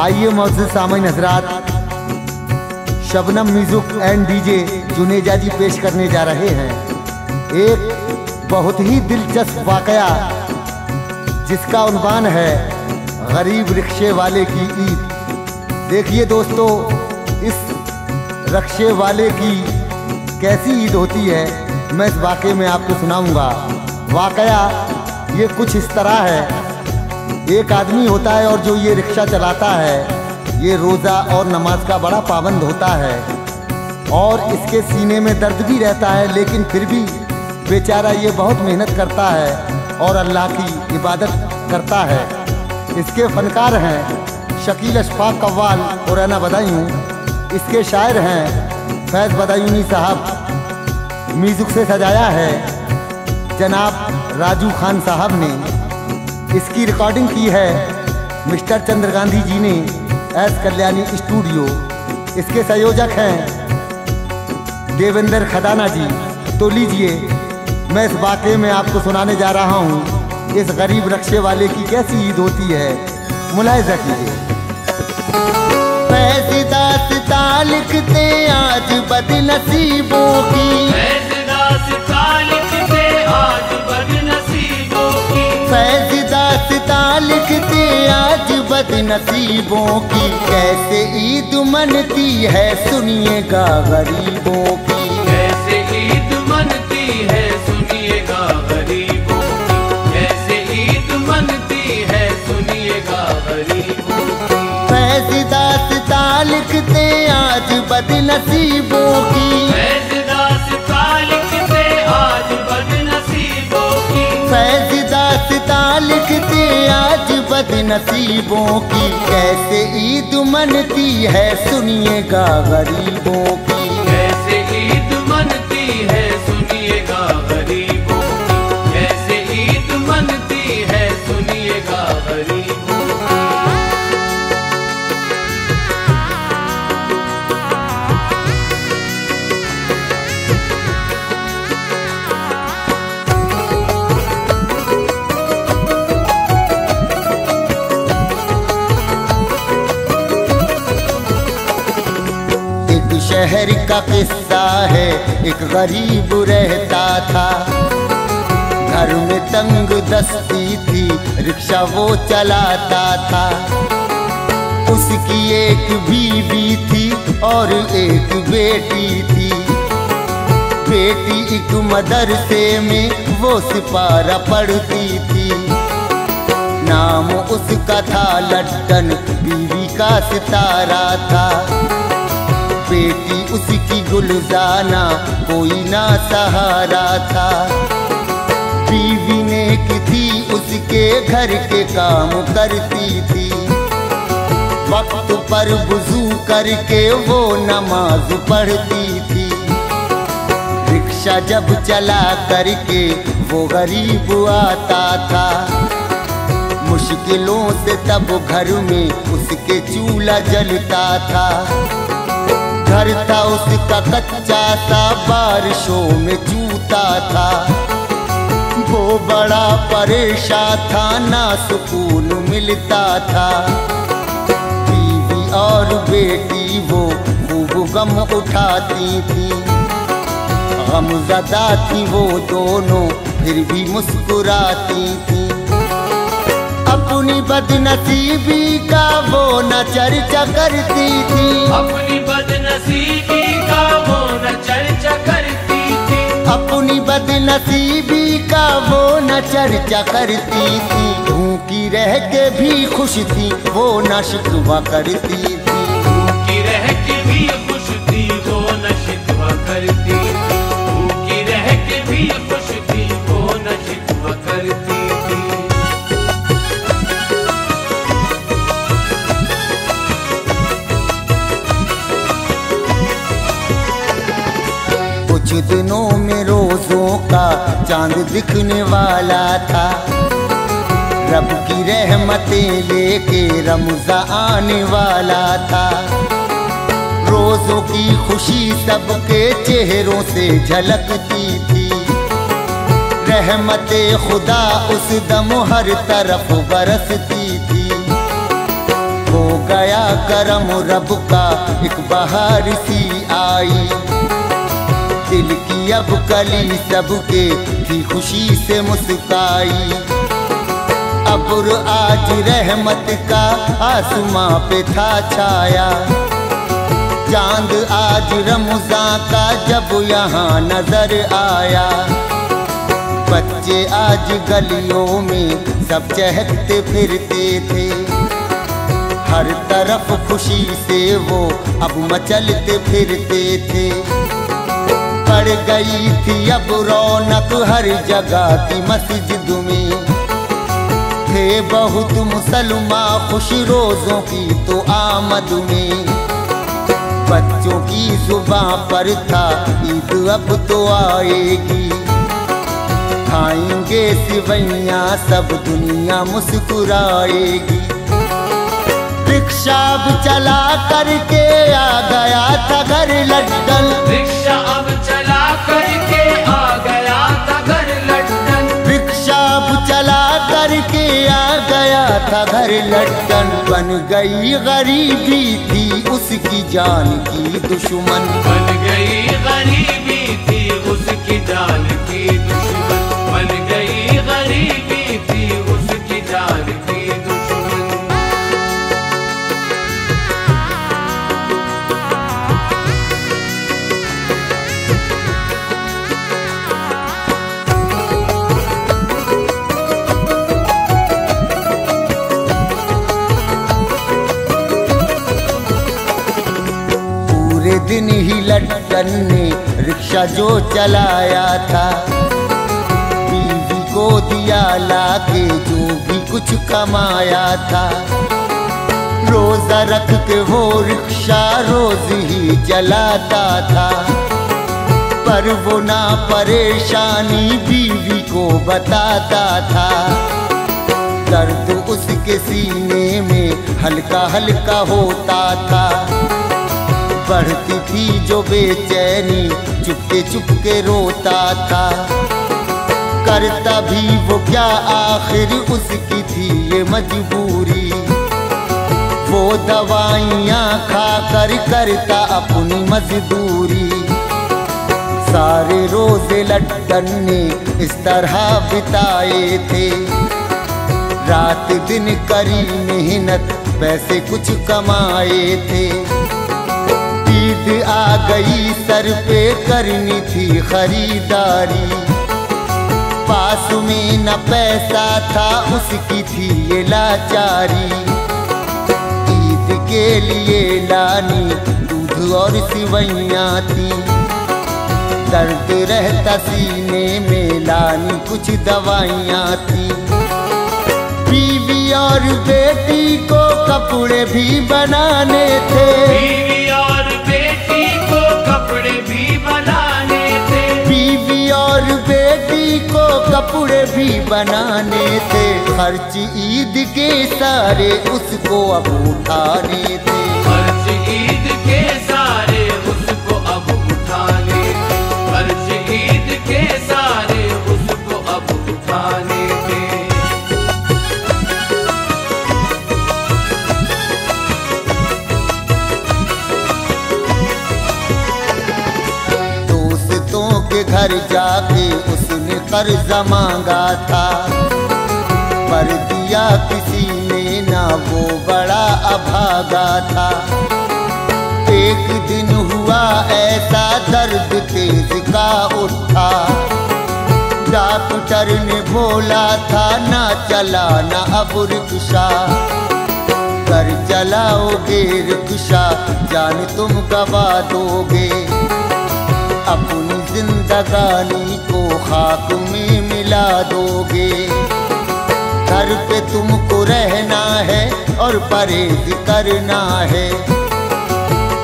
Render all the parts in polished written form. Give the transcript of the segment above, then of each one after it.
आइए मौजूद सामईन हजरात, Shabnam music and DJ Juneja ji पेश करने जा रहे हैं एक बहुत ही दिलचस्प वाकया, जिसका उन्वान है गरीब रिक्शे वाले की ईद। देखिए दोस्तों, इस रिक्शे वाले की कैसी ईद होती है, मैं इस वाकये में आपको सुनाऊंगा। वाकया ये कुछ इस तरह है, एक आदमी होता है और जो ये रिक्शा चलाता है ये रोज़ा और नमाज का बड़ा पाबंद होता है और इसके सीने में दर्द भी रहता है, लेकिन फिर भी बेचारा ये बहुत मेहनत करता है और अल्लाह की इबादत करता है। इसके फनकार हैं शकील अशफाक कव्वाल और रैना बदायूं। इसके शायर हैं फैज़ बदायूनी साहब। म्यूजिक से सजाया है जनाब राजू खान साहब ने। इसकी रिकॉर्डिंग की है मिस्टर चंद्र गांधी जी ने एस कल्याणी स्टूडियो। इसके संयोजक हैं देवेंद्र खदाना जी। तो लीजिए, मैं इस वाकये में आपको सुनाने जा रहा हूँ इस गरीब रिक्शे वाले की कैसी ईद होती है। मुलाहिजा कीजिए। लिखते आज बदनसीबों की, आज बदनसीबों की, फैज़दास्ता लिखते आज बदनसीबों की। कैसे ईद मनती है सुनिएगा गरीबों की, कैसे ईद मनती है सुनिएगा गरीबों की, कैसे ईद मनती है सुनिएगा गरीबों की। फैज़दास्ता लिखते आज बदनसीबों की, फैज़दास्ता लिखते आज बदनसीबों की, फैज़दास्ता लिखते आज बदनसीबों की। कैसे ईद मनती है सुनिएगा गरीबों की, कैसे ईद मनती है सुनिएगा गरीबों की, कैसे ईद मनती है सुनिएगा गरीबों की। शहर का किस्सा है, एक गरीब रहता था। घर में तंग दस्ती थी, रिक्शा वो चलाता था। उसकी एक बीवी थी और एक बेटी थी। बेटी एक मदरसे में वो सिपारा पढ़ती थी। नाम उसका था लट्टन, बीवी का सितारा था। बेटी उसकी गुलजाना, कोई ना सहारा था। बीवी नेक थी, उसके घर के काम करती थी। वक्त पर वुज़ू करके वो नमाज पढ़ती थी। रिक्शा जब चला करके वो गरीब आता था। मुश्किलों से तब घर में उसके चूल्हा जलता था। घर था उसका कच्चा सा, बारिशों में चूता था। वो बड़ा परेशान था, ना सुकून मिलता था। बीवी और बेटी वो खूब गम उठाती थी। गमज़दा थी वो दोनों, फिर भी मुस्कुराती थी। अपनी बदनसीबी का वो न चर्चा करती थी। अपनी बदनसीबी का वो न चर्चा करती थी। अपनी बदनसीबी का वो न चर्चा करती थी। भूखी रह के भी खुश थी, वो न शिकवा करती थी। भूखी रह के भी खुश थी, वो न शिकवा करती। भूखी रह के भी खुश थी, वो न शिकवा करती थी। कुछ दिनों में रोजों का चांद दिखने वाला था। रब की रहमतें लेके रमज़ान आने वाला था। रोजों की खुशी सबके चेहरों से झलकती थी। रहमते खुदा उस दम हर तरफ बरसती थी। वो गया करम रब का, एक बहार सी आई। दिल की अब कली सबके थी खुशी से मुस्काई। अब्र आज रहमत का आसमां पे था छाया। चांद आज रमज़ां का जब यहाँ नजर आया। बच्चे आज गलियों में सब चहकते फिरते थे। हर तरफ खुशी से वो अब मचलते फिरते थे। बढ़ गई थी अब रौनक हर जगह की मस्जिद में। थे बहुत मुसलमान खुश रोज़ों की तो आमद में। बच्चों की जुबां पर था ईद अब तो आएगी। खाएंगे सिवैयाँ सब दुनिया मुस्कुराएगी। रिक्शा अब चला करके आ गया था घर लड्डन। रिक्शा अब चला करके आ गया था घर लड्डन। रिक्शा अब चला करके आ गया था घर लड्डन। बन गई गरीबी थी उसकी जान की दुश्मन। बन गई गरीबी थी उसकी जान की दुश्मन। बन गई गरीबी थी उसकी जान की दुश्मन। पूरे दिन ही लड्डन ने रिक्शा जो चलाया था। को दिया लाके जो भी कुछ कमाया था। रोजा रख के वो रिक्शा रोज ही चलाता था। पर वो ना परेशानी बीवी को बताता था। दर्द उसके सीने में हल्का हल्का होता था। बढ़ती थी जो बेचैनी चुपके चुपके रोता था। करता भी वो क्या आखिर उसकी थी ये मजबूरी। वो दवाइयाँ खा कर करता अपनी मजदूरी। सारे रोजे लड्डन ने इस तरह बिताए थे। रात दिन करी मेहनत पैसे कुछ कमाए थे। ईद आ गई सर पे करनी थी खरीदारी। पास में न पैसा था उसकी थी ये लाचारी। ईद के लिए लानी दूध और सिवैयाँ थी। दर्द रहता सीने में लानी कुछ दवाइयाँ थी। बीवी और बेटी को कपड़े भी बनाने थे। बीवी और बेटी को कपड़े भी बनाने थे। बीवी और बेटी को कपड़े भी बनाने थे। खर्च ईद के सारे उसको अब उठाने थे। खर्च ईद के सारे उसको अब उठाने थे। खर्च ईद के सारे उसको अब उठाने थे। दोस्तों के घर जाके उसने कर्जा मांगा था। पर दिया किसी ने ना वो बड़ा अभागा था। एक दिन हुआ ऐसा दर्द तेज का उठा। डॉक्टर ने बोला था ना चलाना अब रिक्शा। कर चलाओगे रिक्शा जान तुम गवा दोगे। अपनी जिंदगानी को खाक में मिला दोगे। घर पे तुमको रहना है और परहेज करना है।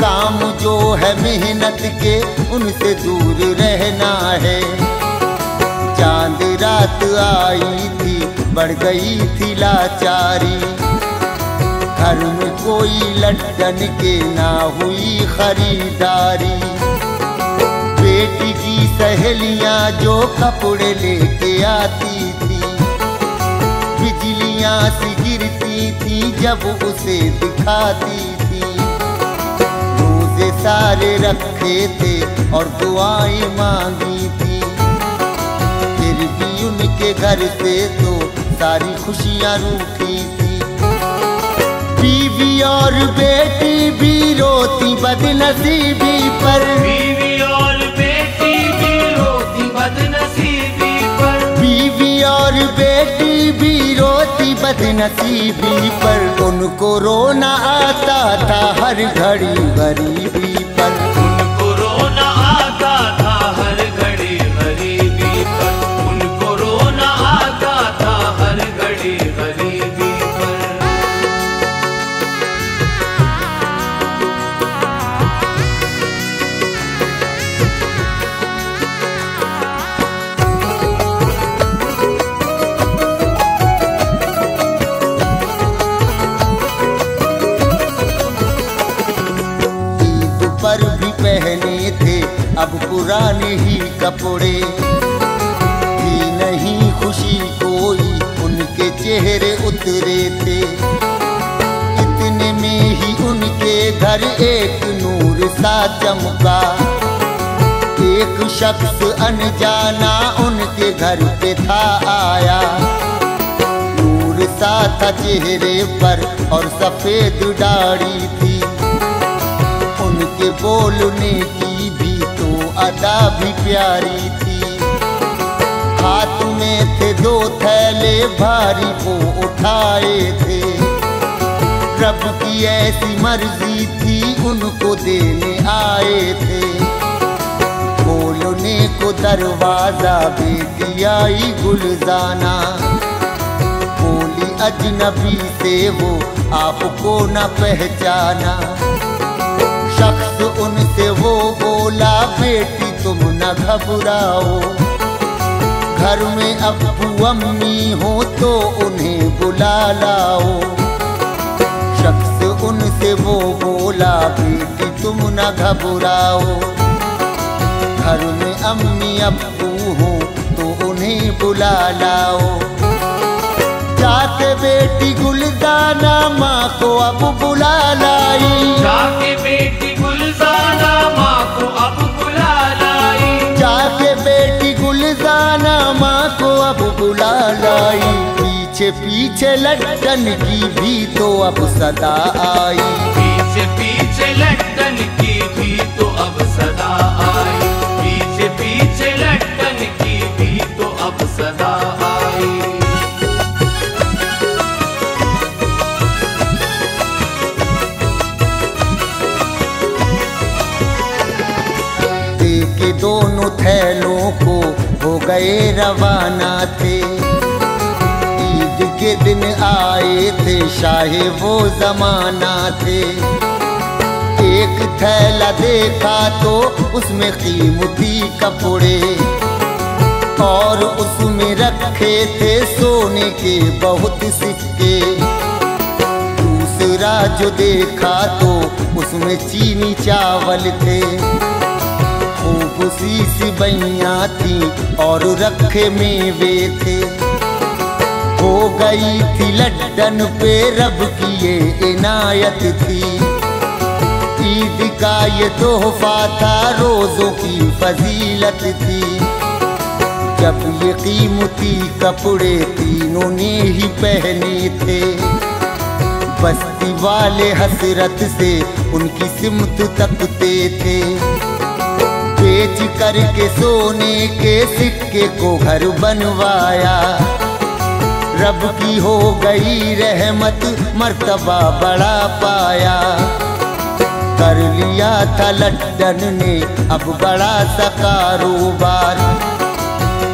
काम जो है मेहनत के उनसे दूर रहना है। चांद रात आई थी बढ़ गई थी लाचारी। घर में कोई लड्डन के ना हुई खरीदारी। बेटी की सहेलियां जो कपड़े लेके आती थी। बिजलियां सी गिरती देती थी जब उसे दिखाती थी। रोजे सारे रखे थे और दुआएं मांगी थी, फिर भी उनके घर से तो सारी खुशियां रूठी थी। बीवी और बेटी भी रोती बदनसीबी पर, बीवी और बेटी भी रोती बदनसीबी पर, बीवी और बेटी भी रोती बदनसीबी पर। उनको रोना आता था हर घड़ी गरीबी पर, उनको रोना आता था हर घड़ी गरीबी पर, उनको रोना आता था हर घड़ी गरीबी पर। पर भी पहने थे अब पुराने ही कपड़े, थी नहीं खुशी कोई उनके चेहरे उतरे थे। इतने में ही उनके घर एक नूर सा चमका, एक शख्स अनजाना उनके घर पे था आया। नूर सा था चेहरे पर और सफेद दाढ़ी थी, उनके बोलने की भी तो अदा भी प्यारी थी। हाथ में थे 2 थैले भारी वो उठाए थे, रब की ऐसी मर्जी थी उनको देने आए थे। बोलने को दरवाजा बेटी आई गुलजाना, बोली अजनबी से वो आपको न पहचाना। शख्स उनसे वो बोला बेटी तुम न घबराओ, घर में अब्बू अम्मी हो तो उन्हें बुला लाओ। शख्स उनसे वो बोला बेटी तुम न घबराओ, घर में अम्मी अब्बू हो तो उन्हें बुला लाओ। जाके बेटी गुलजाना माँ को अब बुला लाई, जाके बेटी गुलजाना माँ को अब बुला लाई, जाके बेटी गुलजाना माँ को अब बुला लाई। पीछे पीछे लट्टन की भी तो अब सदा आई, पीछे पीछे लट्टन की भी तो अब सदा आई, पीछे पीछे लट्टन की भी तो अब सदा आई। के दोनों थैलों को हो गए रवाना थे। ईद के दिन आए थे शाहे वो जमाना थे। एक थैला देखा तो उसमें कीमती कपड़े, और उसमें रखे थे सोने के बहुत सिक्के। दूसरा जो देखा तो उसमें चीनी चावल थे, खूबसी सी बैया थी और रखे मेवे थे। हो गई थी लड्डन पे रब की ये इनायत थी। ईद का ये तोहफा था, रोजों की फजीलत थी। जब ये कीमती कपड़े तीनों ने ही पहने थे, बस्ती वाले हसरत से उनकी सिमत तकते थे। बेच करके सोने के सिक्के को घर बनवाया, रब की हो गई रहमत मर्तबा बड़ा पाया। कर लिया था लड्डन ने अब बड़ा सा कारोबार,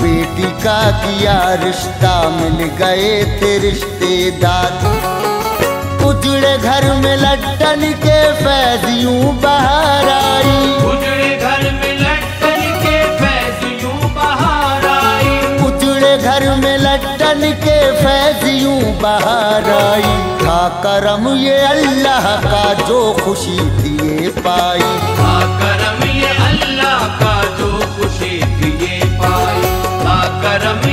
बेटी का किया रिश्ता मिल गए थे रिश्तेदार। उजड़े घर में लड्डन के फैज़ यूं बाहर आई, उजड़े घर में लड्डन के फैज़ यूं बाहर आई, उजड़े घर में लड्डन के फैज़ यूं बाहर आई। था करम ये अल्लाह का जो खुशी थी ये पाई, था करम ये अल्लाह का जो खुशी थी ये पाई, था करम